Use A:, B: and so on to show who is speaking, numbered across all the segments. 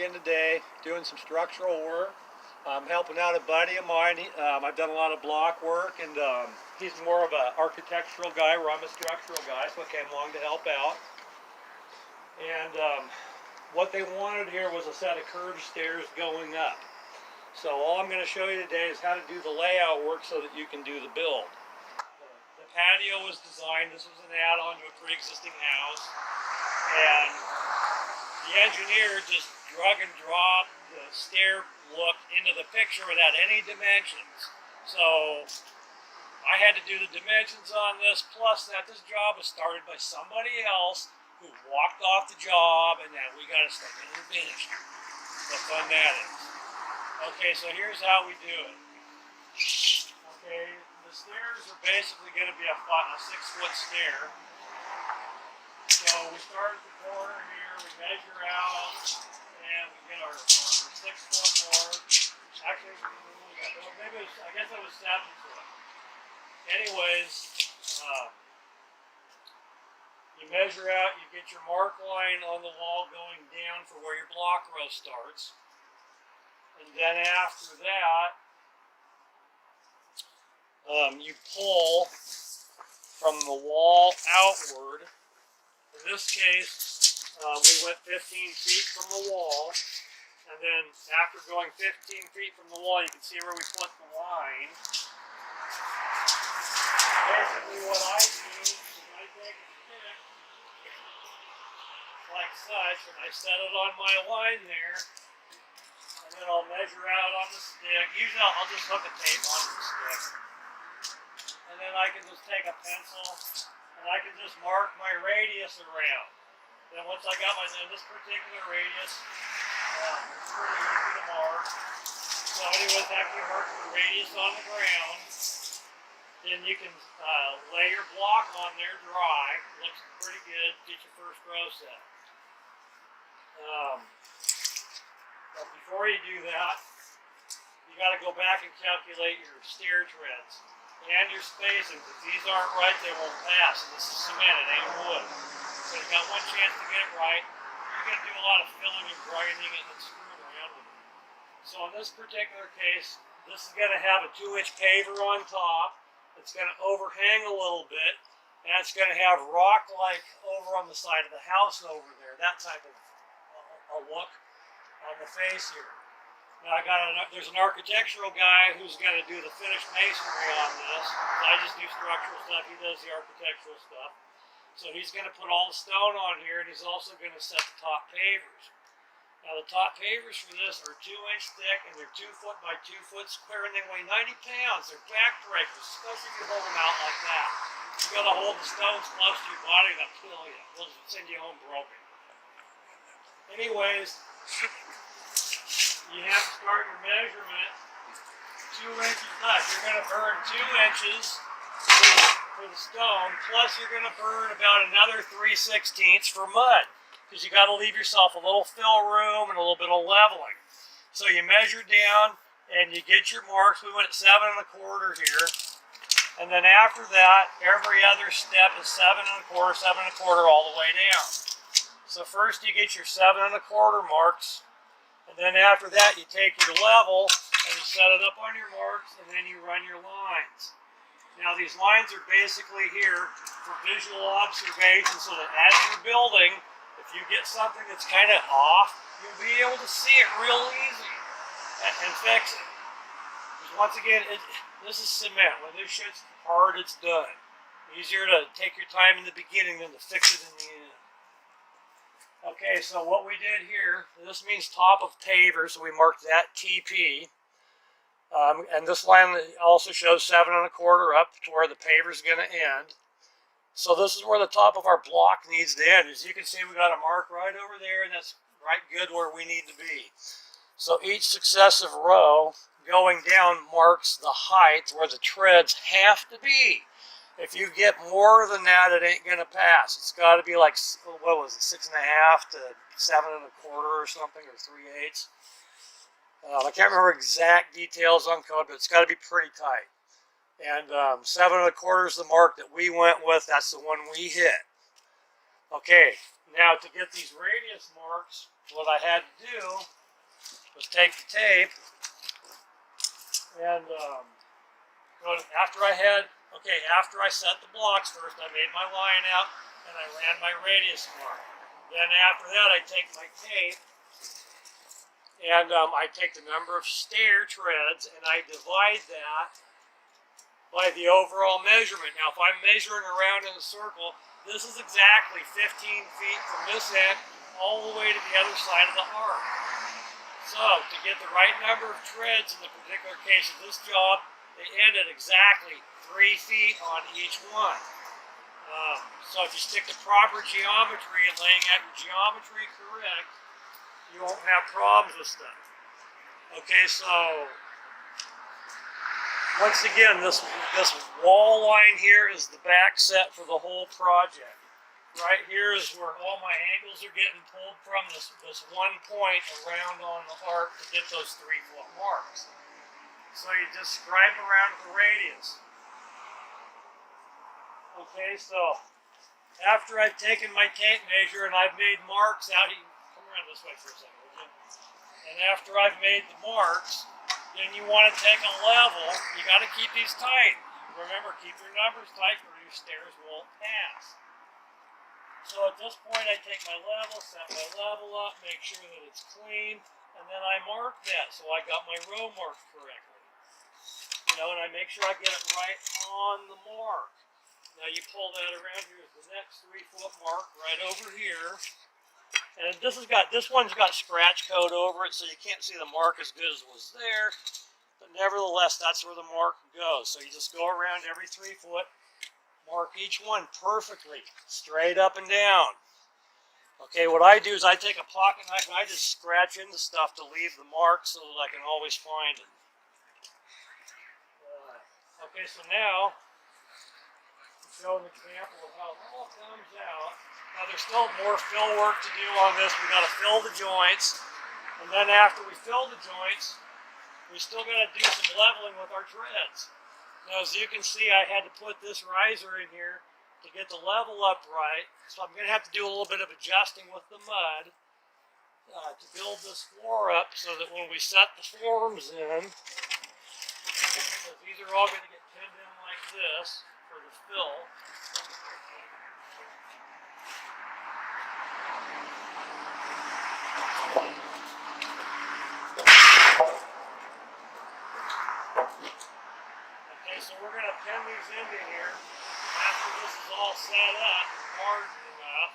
A: again today, doing some structural work. I'm helping out a buddy of mine. I've done a lot of block work, and he's more of an architectural guy, where I'm a structural guy, so I came along to help out. And what they wanted here was a set of curved stairs going up. So all I'm going to show you today is how to do the layout work so that you can do the build. The patio was designed, this was an add-on to a pre-existing house, and the engineer just drag and drop the stair look into the picture without any dimensions. So I had to do the dimensions on this, plus that this job was started by somebody else who walked off the job, and that we got to start getting finished. What fun that is. Okay, so here's how we do it. Okay, the stairs are basically going to be a 6-foot stair. So we start at the corner here, we measure out, and we get our 6-foot mark. Actually, maybe I guess it was 7 foot. Anyways, you measure out, you get your mark line on the wall going down for where your block row starts. And then after that, you pull from the wall outward. In this case, we went 15 feet from the wall, and then after going 15 feet from the wall, you can see where we put the line. Basically what I do is I take a stick, like such, and I set it on my line there, and then I'll measure out on the stick. Usually I'll just hook a tape onto the stick, and then I can just take a pencil, and I can just mark my radius around. Then once I got this particular radius, it's pretty easy to mark. Somebody was actually marking the radius on the ground. Then you can lay your block on there dry. Looks pretty good. Get your first row set. But before you do that, you got to go back and calculate your stair treads and your spacing. If these aren't right, they won't pass. And this is cement, it ain't wood. So you've got one chance to get it right. You're going to do a lot of filling and grinding and then screwing around with it. So in this particular case, this is going to have a 2-inch paver on top. It's going to overhang a little bit, and it's going to have rock-like over on the side of the house over there. That type of a look on the face here. Now there's an architectural guy who's going to do the finished masonry on this. I just do structural stuff. He does the architectural stuff. So he's going to put all the stone on here, and he's also going to set the top pavers. Now the top pavers for this are 2-inch thick, and they're 2 foot by 2 foot square, and they weigh 90 pounds. They're backbreakers, especially if you hold them out like that. You got to hold the stones close to your body, they'll kill you. They'll send you home broken. Anyways, you have to start your measurement 2 inches up. You're going to burn 2 inches for the stone, plus you're going to burn about another 3/16 for mud, because you got to leave yourself a little fill room and a little bit of leveling. So you measure down and you get your marks. We went at 7 1/4 here, and then after that, every other step is 7 1/4, 7 1/4 all the way down. So first you get your 7 1/4 marks, and then after that you take your level and you set it up on your marks, and then you run your lines. Now these lines are basically here for visual observation, so that as you're building, if you get something that's kind of off, you'll be able to see it real easy and fix it. Because once again, this is cement. When this shit's hard, it's done. Easier to take your time in the beginning than to fix it in the end. Okay, so what we did here, this means top of paver, so we marked that TP. And this line also shows 7 1/4 up to where the paver is going to end. So this is where the top of our block needs to end. As you can see, we got a mark right over there, and that's right good where we need to be. So each successive row going down marks the height where the treads have to be. If you get more than that, it ain't going to pass. It's got to be like, what was it, 6.5 to 7 1/4 or something, or 3/8. I can't remember exact details on code, but it's got to be pretty tight. And 7 1/4 is the mark that we went with. That's the one we hit. Okay, now to get these radius marks, what I had to do was take the tape and after I set the blocks first, I made my line out and I ran my radius mark. Then after that, I take my tape and I take the number of stair treads and I divide that by the overall measurement. Now, if I'm measuring around in a circle, this is exactly 15 feet from this end all the way to the other side of the arc. So, to get the right number of treads in the particular case of this job, they end at exactly 3 feet on each one. So if you stick to proper geometry and laying out your geometry correct, you won't have problems with stuff. Okay, so once again, this wall line here is the back set for the whole project. Right here is where all my angles are getting pulled from this one point around on the arc to get those 3-foot marks. So you just scribe around the radius. Okay, so after I've taken my tape measure and I've made marks out, come around this way for a second, would you? And after I've made the marks, then you want to take a level. You got to keep these tight. Remember, keep your numbers tight or your stairs won't pass. So at this point, I take my level, set my level up, make sure that it's clean, and then I mark that so I got my row marked correctly. You know, and I make sure I get it right on the mark. Now you pull that around, here's the next 3-foot mark right over here. And this one's got scratch coat over it, so you can't see the mark as good as was there. But nevertheless, that's where the mark goes. So you just go around every 3 foot, mark each one perfectly, straight up and down. Okay, what I do is I take a pocket knife and I just scratch into stuff to leave the mark so that I can always find it. Okay, so now, to show an example of how it all comes out. Now there's still more fill work to do on this. We got to fill the joints, and then after we fill the joints, we still got to do some leveling with our treads. Now as you can see, I had to put this riser in here to get the level up right, so I'm going to have to do a little bit of adjusting with the mud to build this floor up so that when we set the forms in, because these are all going to get pinned in like this for the fill. Okay, so we're going to pin these into here after this is all set up hard enough.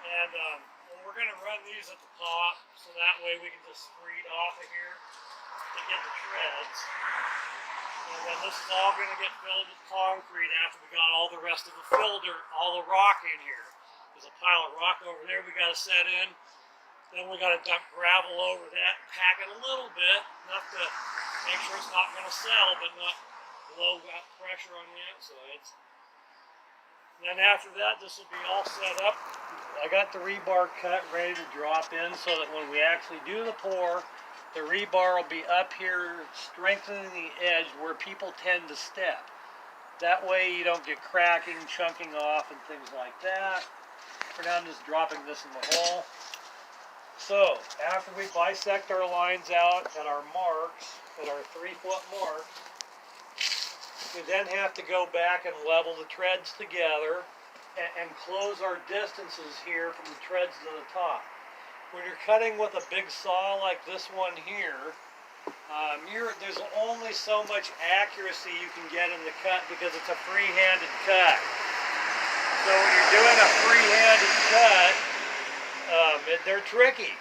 A: And we're going to run these at the top so that way we can just screed off of here to get the treads. And then this is all going to get filled with concrete after we got all the rest of the filter, all the rock in here. There's a pile of rock over there we got to set in. Then we got to dump gravel over that, pack it a little bit, enough to make sure it's not going to settle, but not blow that pressure on the outsides. And then after that, this will be all set up. I got the rebar cut ready to drop in so that when we actually do the pour, the rebar will be up here strengthening the edge where people tend to step. That way you don't get cracking, chunking off, and things like that. For now I'm just dropping this in the hole. So, after we bisect our lines out at our marks, at our 3-foot marks, we then have to go back and level the treads together and close our distances here from the treads to the top. When you're cutting with a big saw like this one here, there's only so much accuracy you can get in the cut because it's a free-handed cut. So when you're doing a free-handed cut, they're tricky.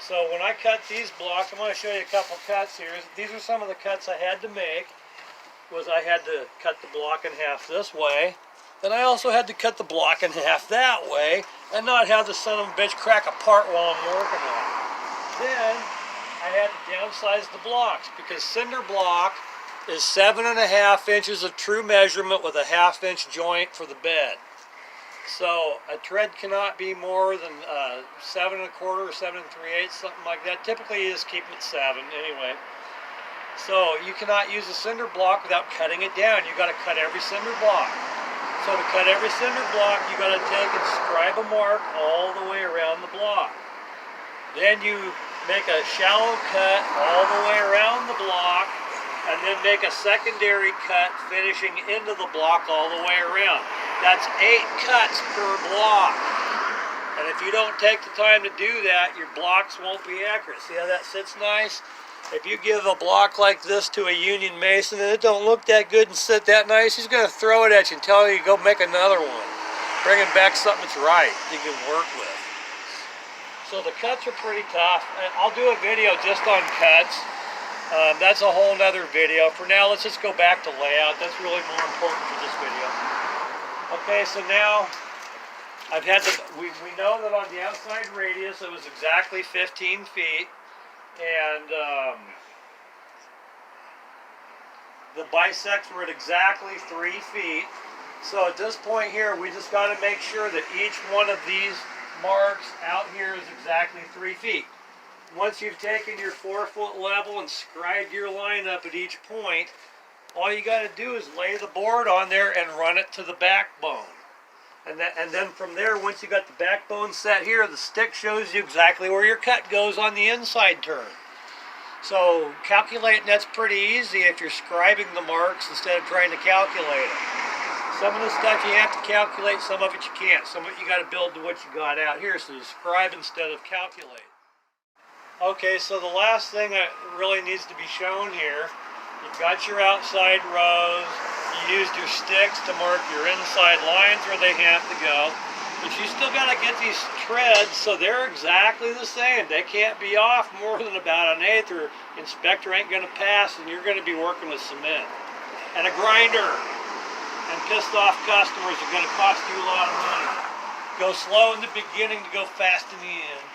A: So when I cut these blocks, I'm going to show you a couple cuts here. These are some of the cuts I had to make. I had to cut the block in half this way. Then I also had to cut the block in half that way and not have the son of a bitch crack apart while I'm working on it. Then I had to downsize the blocks because cinder block is 7.5 inches of true measurement with a 1/2 inch joint for the bed. So a tread cannot be more than 7 1/4 or 7 3/8, something like that. Typically you just keep it at 7 anyway. So you cannot use a cinder block without cutting it down. You got to cut every cinder block. So to cut every cinder block, you got to take and scribe a mark all the way around the block. Then you make a shallow cut all the way around the block, and then make a secondary cut finishing into the block all the way around. That's 8 cuts per block. And if you don't take the time to do that, your blocks won't be accurate. See how that sits nice? If you give a block like this to a union mason and it don't look that good and sit that nice, he's going to throw it at you and tell you to go make another one. Bringing back something that's right you can work with. So the cuts are pretty tough. I'll do a video just on cuts. That's a whole nother video. For now, let's just go back to layout. That's really more important for this video. Okay, so now I've had we know that on the outside radius it was exactly 15 feet, and the bisects were at exactly 3 feet. So at this point here, we just got to make sure that each one of these marks out here is exactly 3 feet. Once you've taken your 4-foot level and scribed your line up at each point, all you got to do is lay the board on there and run it to the backbone. And then from there, once you got the backbone set here, the stick shows you exactly where your cut goes on the inside turn. So calculating that's pretty easy if you're scribing the marks instead of trying to calculate it. Some of the stuff you have to calculate, some of it you can't. Some of it you got to build to what you got out here, so you scribe instead of calculate. Okay, so the last thing that really needs to be shown here, you've got your outside rows, you used your sticks to mark your inside lines where they have to go, but you still got to get these treads so they're exactly the same. They can't be off more than about 1/8 or inspector ain't going to pass and you're going to be working with cement. And a grinder. And pissed off customers are going to cost you a lot of money. Go slow in the beginning to go fast in the end.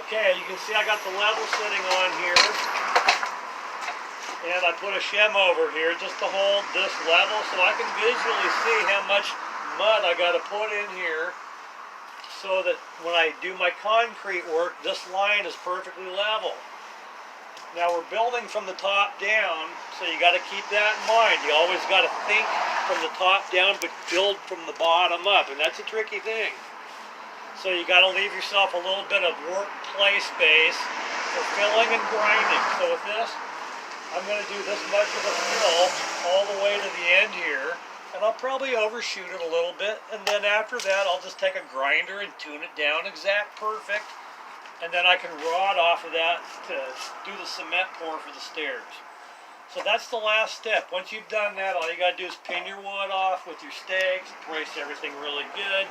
A: Okay, you can see I got the level sitting on here. And I put a shim over here just to hold this level so I can visually see how much mud I got to put in here so that when I do my concrete work, this line is perfectly level. Now we're building from the top down, so you got to keep that in mind. You always got to think from the top down, but build from the bottom up, and that's a tricky thing. So you got to leave yourself a little bit of work play space for filling and grinding. So with this, I'm going to do this much of a fill all the way to the end here, and I'll probably overshoot it a little bit, and then after that I'll just take a grinder and tune it down exact perfect. And then I can rod off of that to do the cement pour for the stairs. So that's the last step. Once you've done that, all you got to do is pin your wood off with your stakes, brace everything really good,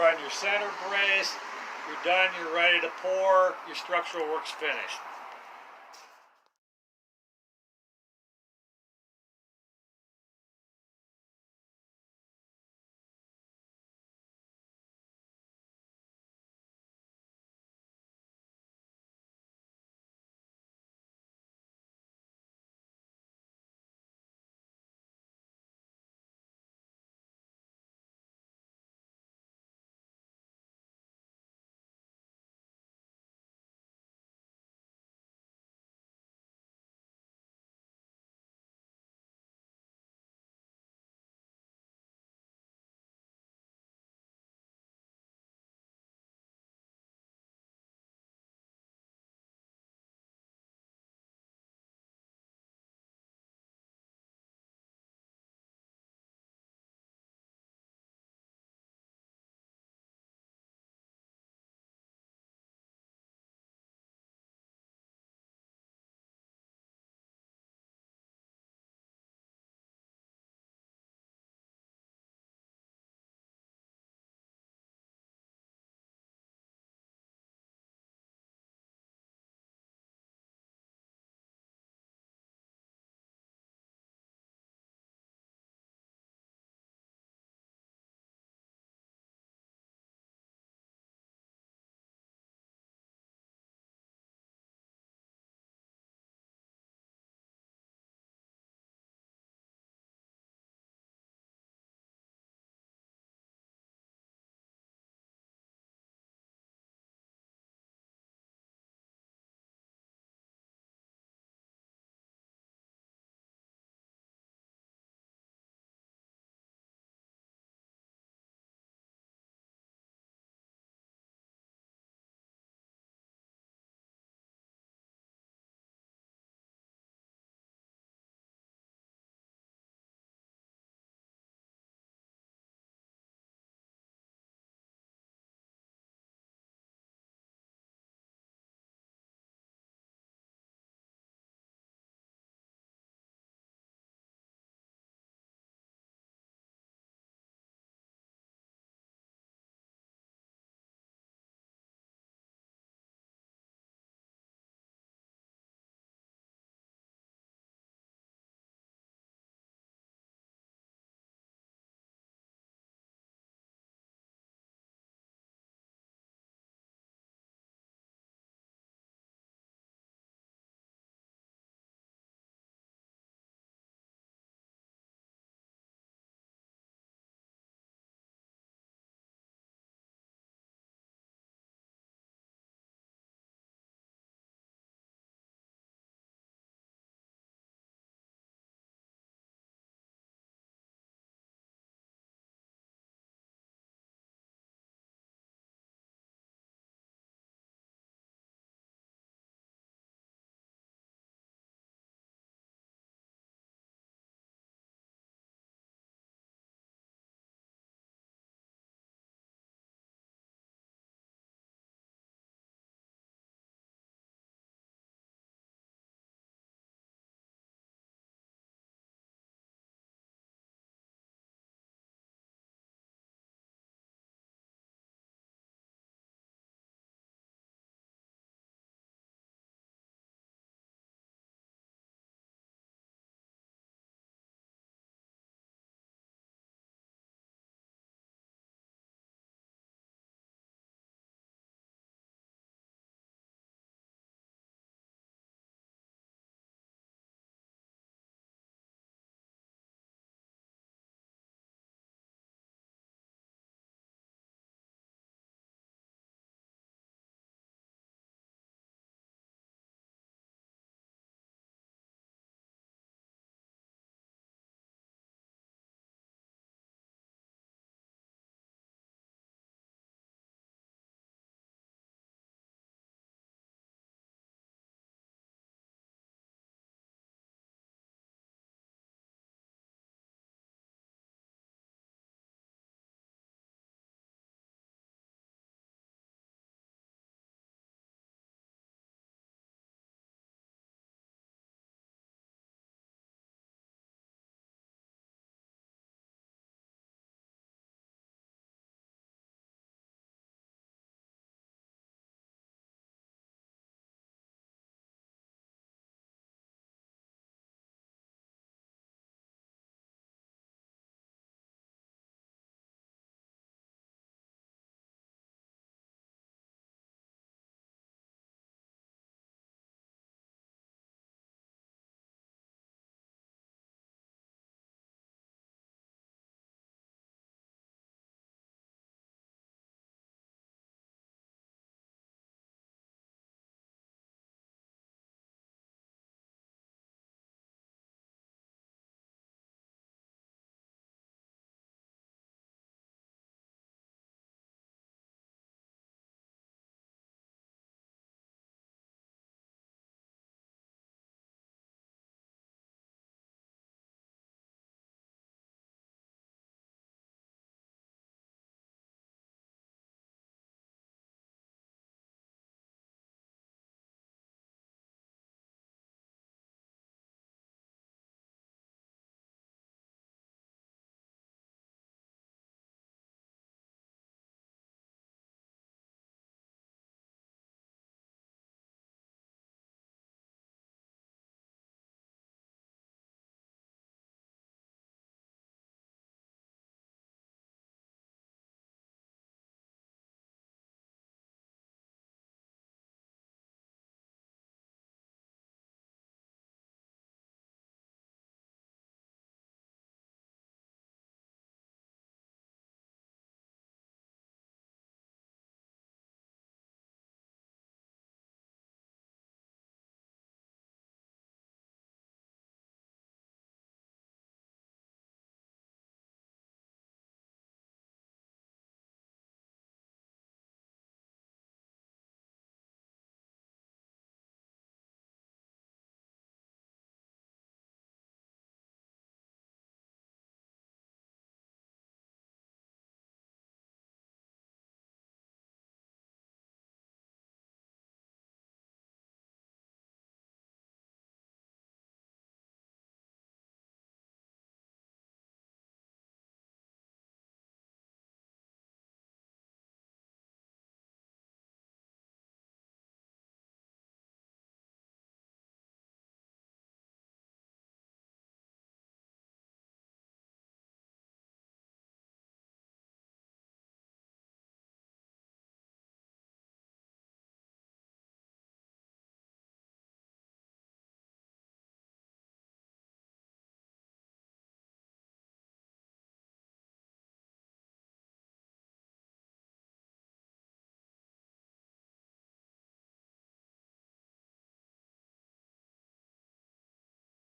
A: run your center brace, you're done, you're ready to pour, your structural work's finished.